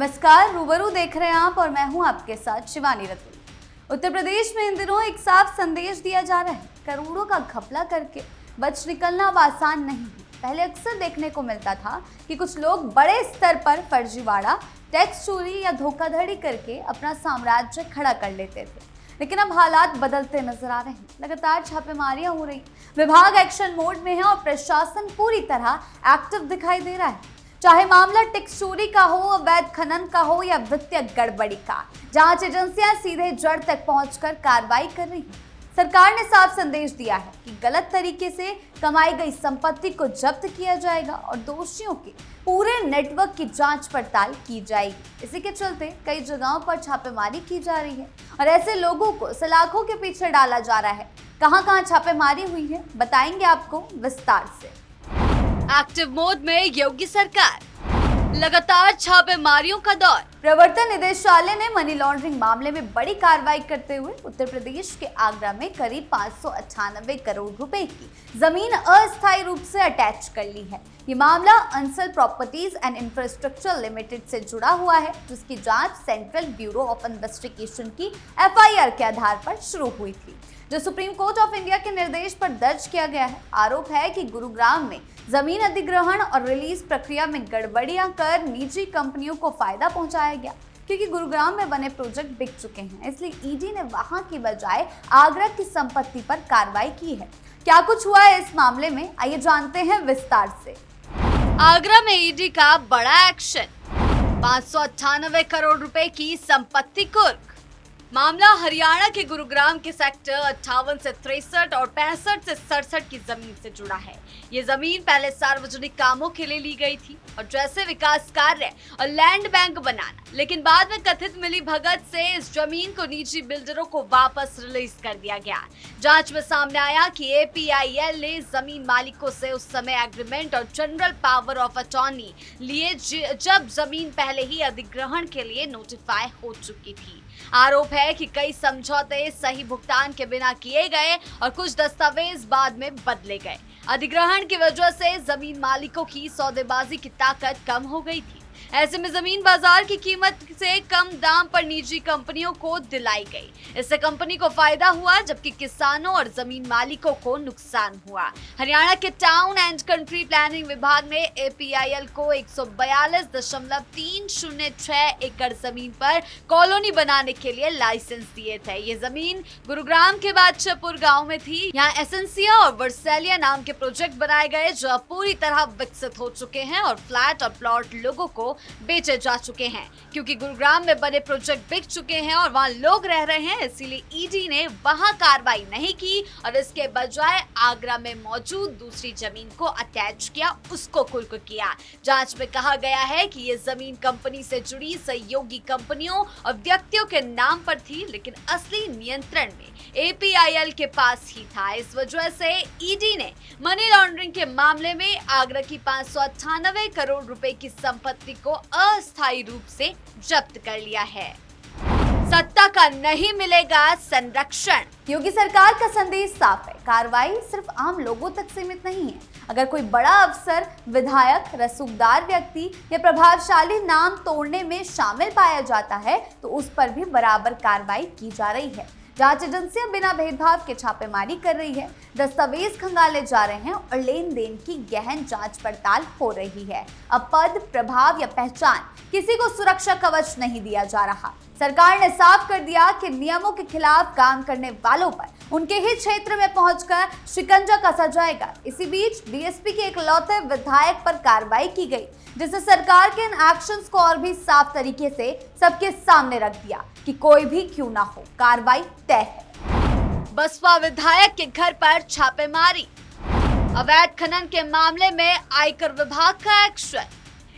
नमस्कार, रूबरू देख रहे हैं आप और मैं हूं आपके साथ शिवानी रतूल। उत्तर प्रदेश में इन दिनों एक साफ संदेश दिया जा रहा है, करोड़ों का घपला करके बच निकलना अब आसान नहीं है। पहले अक्सर देखने को मिलता था कि कुछ लोग बड़े स्तर पर फर्जीवाड़ा, टैक्स चोरी या धोखाधड़ी करके अपना साम्राज्य खड़ा कर लेते थे, लेकिन अब हालात बदलते नजर आ रहे हैं। लगातार छापेमारियां हो रही, विभाग एक्शन मोड में है और प्रशासन पूरी तरह एक्टिव दिखाई दे रहा है। चाहे मामला टैक्स चोरी का हो, अवैध खनन का हो या वित्तीय गड़बड़ी का, जांच एजेंसियां सीधे जड़ तक पहुंचकर कार्रवाई कर रही हैं। सरकार ने साफ संदेश दिया है कि गलत तरीके से कमाई गई संपत्ति को जब्त किया जाएगा और दोषियों के पूरे नेटवर्क की जांच पड़ताल की जाएगी। इसी के चलते कई जगहों पर छापेमारी की जा रही है और ऐसे लोगों को सलाखों के पीछे डाला जा रहा है। कहां-कहां छापेमारी हुई है, बताएंगे आपको विस्तार से। एक्टिव मोड में योगी सरकार, लगातार छापेमारियों का दौर। प्रवर्तन निदेशालय ने मनी लॉन्ड्रिंग मामले में बड़ी कार्रवाई करते हुए उत्तर प्रदेश के आगरा में करीब 598 करोड़ रुपए की जमीन अस्थायी रूप से अटैच कर ली है। ये मामला Ansal properties and infrastructure limited से जुड़ा हुआ है, जिसकी जांच सेंट्रल ब्यूरो ऑफ इन्वेस्टिगेशन की FIR के आधार पर शुरू हुई थी, जो सुप्रीम कोर्ट ऑफ इंडिया के निर्देश पर दर्ज किया गया है। आरोप है कि गुरुग्राम में जमीन अधिग्रहण और रिलीज प्रक्रिया में गड़बड़ियां कर निजी कंपनियों को फायदा पहुंचाया गया। क्योंकि गुरुग्राम में बने प्रोजेक्ट बिक चुके हैं, इसलिए ईडी ने वहां की बजाय आगरा की संपत्ति पर कार्रवाई की है। क्या कुछ हुआ है इस मामले में, आइए जानते हैं विस्तार से। आगरा में ईडी का बड़ा एक्शन, 598 करोड़ रुपए की संपत्ति कुर्क। मामला हरियाणा के गुरुग्राम के सेक्टर 58 से 63 और 65 से 67 की जमीन से जुड़ा है। ये जमीन पहले सार्वजनिक कामों के लिए ली गई थी और जैसे विकास कार्य और लैंड बैंक बनाना, लेकिन बाद में कथित मिली भगत से इस जमीन को निजी बिल्डरों को वापस रिलीज कर दिया गया। जांच में सामने आया कि APIL ने जमीन मालिकों से उस समय एग्रीमेंट और जनरल पावर ऑफ अटॉर्नी लिए जब जमीन पहले ही अधिग्रहण के लिए नोटिफाई हो चुकी थी। आरोप है कि कई समझौते सही भुगतान के बिना किए गए और कुछ दस्तावेज बाद में बदले गए। अधिग्रहण की वजह से जमीन मालिकों की सौदेबाजी की ताकत कम हो गई थी। ऐसे में जमीन बाजार की कीमत से कम दाम पर निजी कंपनियों को दिलाई गई। इससे कंपनी को फायदा हुआ, जबकि किसानों और जमीन मालिकों को नुकसान हुआ। हरियाणा के टाउन एंड कंट्री प्लानिंग विभाग ने APIL को 142.306 एकड़ जमीन पर कॉलोनी बनाने के लिए लाइसेंस दिए थे। ये जमीन गुरुग्राम के बादशाहपुर गांव में थी। यहाँ एसेंसिया और वर्सेलिया नाम के प्रोजेक्ट बनाए गए, जो अब पूरी तरह विकसित हो चुके हैं और फ्लैट और प्लॉट लोगों को बेचे जा चुके हैं। क्योंकि गुरुग्राम में बने प्रोजेक्ट बिक चुके हैं और वहां लोग रह रहे हैं, इसीलिए ईडी ने वहां कार्रवाई नहीं की और इसके बजाय आगरा में मौजूद दूसरी जमीन को अटैच किया, उसको कुर्क किया। जांच में कहा गया है कि ये जमीन कंपनी से जुड़ी सहयोगी कंपनियों और व्यक्तियों के नाम पर थी, लेकिन असली नियंत्रण में APIL के पास ही था। इस वजह से ईडी ने मनी लॉन्ड्रिंग के मामले में आगरा की 598 करोड़ रुपए की संपत्ति को अस्थायी रूप से जब्त कर लिया है। सत्ता का नहीं मिलेगा संरक्षण। योगी सरकार का संदेश साफ है, कार्रवाई सिर्फ आम लोगों तक सीमित नहीं है। अगर कोई बड़ा अफसर, विधायक, रसूखदार व्यक्ति या प्रभावशाली नाम तोड़ने में शामिल पाया जाता है, तो उस पर भी बराबर कार्रवाई की जा रही है। जांच एजेंसियां बिना भेदभाव के छापेमारी कर रही है, दस्तावेज खंगाले जा रहे हैं और लेन देन की गहन जांच पड़ताल हो रही है। अब पद, प्रभाव या पहचान किसी को सुरक्षा कवच नहीं दिया जा रहा। सरकार ने साफ कर दिया कि नियमों के खिलाफ काम करने वालों पर उनके ही क्षेत्र में पहुंचकर शिकंजा कसा जाएगा। इसी बीच DSP के इकलौते विधायक पर कार्रवाई की गई, जिससे सरकार के इन एक्शंस को और भी साफ तरीके से सबके सामने रख दिया कि कोई भी क्यों ना हो, कार्रवाई तय है। बसपा विधायक के घर पर छापेमारी, अवैध खनन के मामले में आयकर विभाग का एक्शन।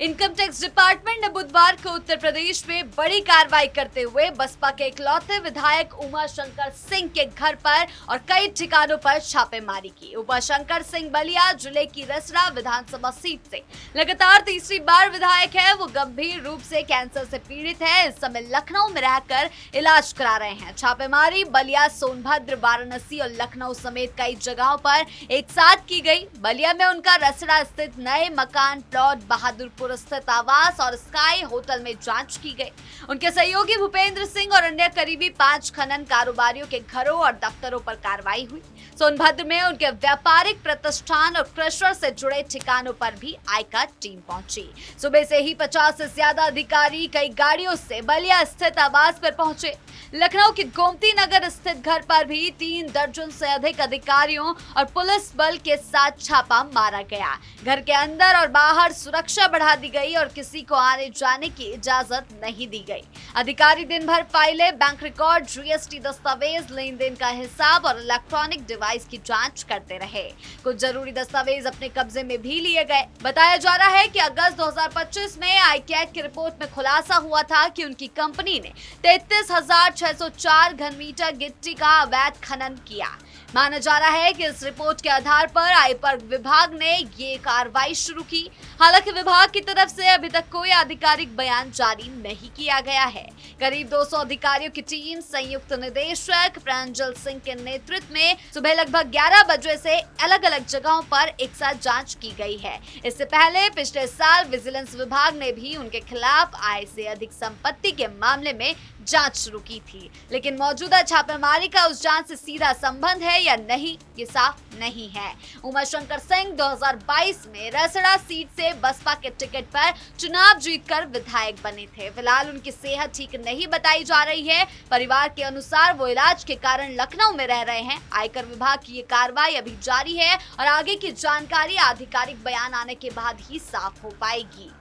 इनकम टैक्स डिपार्टमेंट ने बुधवार को उत्तर प्रदेश में बड़ी कार्रवाई करते हुए बसपा के इकलौते विधायक उमाशंकर सिंह के घर पर और कई ठिकानों पर छापेमारी की। उमाशंकर सिंह बलिया जिले की रसड़ा विधानसभा सीट से लगातार तीसरी बार विधायक है। वो गंभीर रूप से कैंसर से पीड़ित है। इस समय लखनऊ में रहकर इलाज करा रहे हैं। छापेमारी बलिया, सोनभद्र, वाराणसी और लखनऊ समेत कई जगहों पर एक साथ की गई। बलिया में उनका रसड़ा स्थित नए मकान प्लॉट बहादुरपुर जलालपुर स्थित आवास और स्काई होटल में जांच की गई। उनके सहयोगी भूपेंद्र सिंह और अन्य करीबी 5 खनन कारोबारियों के घरों और दफ्तरों पर कार्रवाई हुई। सोनभद्र में उनके व्यापारिक प्रतिष्ठान और क्रशर से जुड़े ठिकानों पर भी आयकर टीम पहुंची। सुबह से ही 50 से ज्यादा अधिकारी कई गाड़ियों से बलिया स्थित आवास पर पहुंचे। लखनऊ के गोमती नगर स्थित घर पर भी 3 दर्जन से अधिक अधिकारियों और पुलिस बल के साथ छापा मारा गया। घर के अंदर और बाहर सुरक्षा बढ़ा दी गई और किसी को आने जाने की इजाजत नहीं दी गई। अधिकारी दिन भर फाइलें, बैंक रिकॉर्ड, जीएसटी दस्तावेज, लेन देन का हिसाब और इलेक्ट्रॉनिक डिवाइस की जांच करते रहे। कुछ जरूरी दस्तावेज अपने कब्जे में भी लिए गए। बताया जा रहा है कि अगस्त 2025 में आईकैट की रिपोर्ट में खुलासा हुआ था कि उनकी कंपनी ने 33,604 घन मीटर गिट्टी का अवैध खनन किया। माना जा रहा है कि इस रिपोर्ट के आधार पर आयकर विभाग ने ये कार्रवाई शुरू की। हालांकि विभाग की तरफ से अभी तक कोई आधिकारिक बयान जारी नहीं किया गया है। करीब 200 अधिकारियों की टीम संयुक्त निदेशक प्रांजल सिंह के नेतृत्व में सुबह लगभग 11 बजे से अलग अलग जगहों पर एक साथ जांच की गई है। इससे पहले पिछले साल विजिलेंस विभाग ने भी उनके खिलाफ आय से अधिक संपत्ति के मामले में जांच शुरू की थी, लेकिन मौजूदा छापेमारी का उस जांच से सीधा संबंध है या नहीं, ये साफ नहीं है। उमाशंकर सिंह 2022 में रसड़ा सीट से बसपा के टिकट पर चुनाव जीतकर विधायक बने थे। फिलहाल उनकी सेहत ठीक नहीं बताई जा रही है। परिवार के अनुसार वो इलाज के कारण लखनऊ में रह रहे हैं। आयकर विभाग की ये कार्रवाई अभी जारी है और आगे की जानकारी आधिकारिक बयान आने के बाद ही साफ हो पाएगी।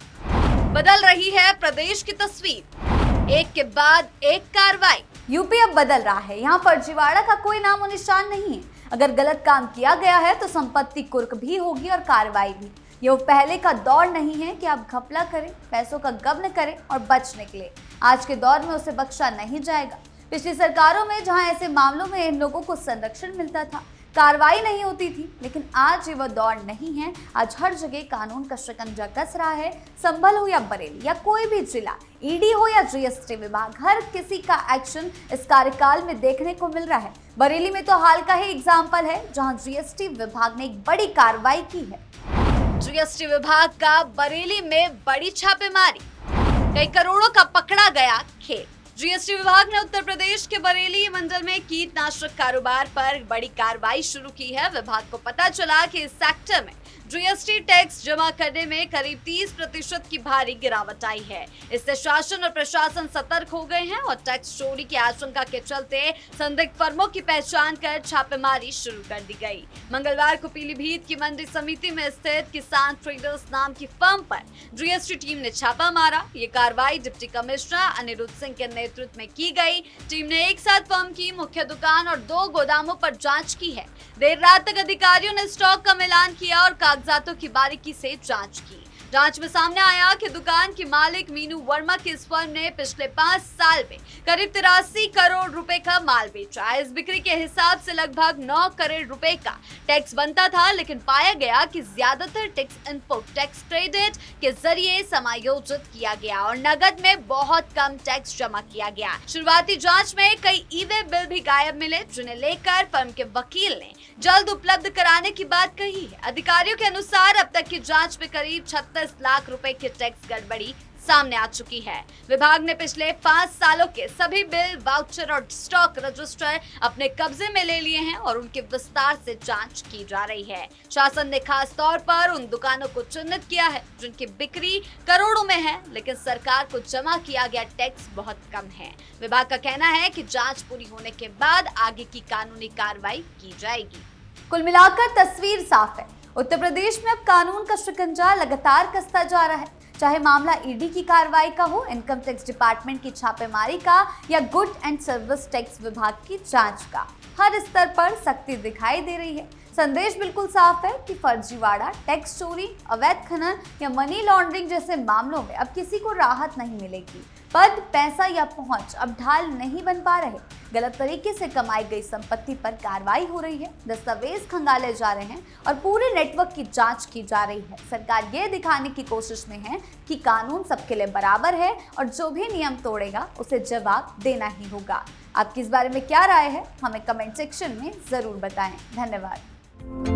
बदल रही है प्रदेश की तस्वीर, एक के बाद एक कार्रवाई। यूपी अब बदल रहा है। यहाँ फर्जीवाड़ा का कोई नामो निशान नहीं है। अगर गलत काम किया गया है तो संपत्ति कुर्क भी होगी और कार्रवाई भी। ये वो पहले का दौर नहीं है कि आप घपला करें, पैसों का गबन करें और बच निकले। आज के दौर में उसे बख्शा नहीं जाएगा। पिछली सरकारों में जहां ऐसे मामलों में इन लोगों को संरक्षण मिलता था, कार्रवाई नहीं होती थी, लेकिन आज ये वो दौर नहीं है। आज हर जगह कानून का शिकंजा कस रहा है। संभल हो या बरेली या कोई भी जिला, ईडी हो या जीएसटी विभाग, हर किसी का एक्शन इस कार्यकाल में देखने को मिल रहा है। बरेली में तो हाल का ही एग्जाम्पल है जहां जीएसटी विभाग ने एक बड़ी कार्रवाई की है। जीएसटी विभाग का बरेली में बड़ी छापेमारी, कई करोड़ों का पकड़ा गया खेल। जीएसटी विभाग ने उत्तर प्रदेश के बरेली मंडल में कीटनाशक कारोबार पर बड़ी कार्रवाई शुरू की है। विभाग को पता चला कि इस सेक्टर में जीएसटी टैक्स जमा करने में करीब 30% की भारी गिरावट आई है। इससे शासन और प्रशासन सतर्क हो गए हैं और टैक्स चोरी की आशंका के चलते संदिग्ध फर्मों की पहचान कर छापेमारी शुरू कर दी गई। मंगलवार को पीलीभीत की मंडी समिति में स्थित किसान ट्रेडर्स नाम की फर्म पर जीएसटी टीम ने छापा मारा। ये कार्रवाई डिप्टी कमिश्नर अनिरुद्ध सिंह के नेतृत्व में की गई। टीम ने एक साथ फर्म की मुख्य दुकान और 2 गोदामों पर जांच की है। देर रात तक अधिकारियों ने स्टॉक का मिलान किया और कागजातों की बारीकी से जांच की। जांच में सामने आया कि दुकान की मालिक मीनू वर्मा की इस फर्म ने पिछले 5 साल में करीब 83 करोड़ रुपए का माल बेचा। इस बिक्री के हिसाब से लगभग 9 करोड़ रुपए का टैक्स बनता था, लेकिन पाया गया कि ज्यादातर टैक्स इनपुट टैक्स क्रेडिट के जरिए समायोजित किया गया और नगद में बहुत कम टैक्स जमा किया गया। शुरुआती जांच में कई ई-वे बिल भी गायब मिले, जिन्हें लेकर फर्म के वकील ने जल्द उपलब्ध कराने की बात कही है। अधिकारियों के अनुसार अब तक की जांच में करीब 36 लाख रुपए की टैक्स गड़बड़ी सामने आ चुकी है। विभाग ने पिछले 5 सालों के सभी बिल, वाउचर और स्टॉक रजिस्टर अपने कब्जे में ले लिए हैं और उनके विस्तार से जांच की जा रही है। शासन ने खास तौर पर उन दुकानों को चिन्हित किया है जिनकी बिक्री करोड़ों में है, लेकिन सरकार को जमा किया गया टैक्स बहुत कम है। विभाग का कहना है कि जांच पूरी होने के बाद आगे की कानूनी कार्रवाई की जाएगी। कुल मिलाकर तस्वीर साफ है। उत्तर प्रदेश में अब कानून का शिकंजा लगातार कसता जा रहा है। चाहे मामला ईडी की कार्रवाई का हो, इनकम टैक्स डिपार्टमेंट की छापेमारी का या गुड एंड सर्विस टैक्स विभाग की जांच का, हर स्तर पर सख्ती दिखाई दे रही है। संदेश बिल्कुल साफ है कि फर्जीवाड़ा, टैक्स चोरी, अवैध खनन या मनी लॉन्ड्रिंग जैसे मामलों में अब किसी को राहत नहीं मिलेगी। पद, पैसा या पहुंच अब ढाल नहीं बन पा रहे। गलत तरीके से कमाई गई संपत्ति पर कार्रवाई हो रही है, दस्तावेज खंगाले जा रहे हैं और पूरे नेटवर्क की जांच की जा रही है। सरकार ये दिखाने की कोशिश में है कि कानून सबके लिए बराबर है और जो भी नियम तोड़ेगा उसे जवाब देना ही होगा। आपकी इस बारे में क्या राय है, हमें कमेंट सेक्शन में जरूर बताएं। धन्यवाद।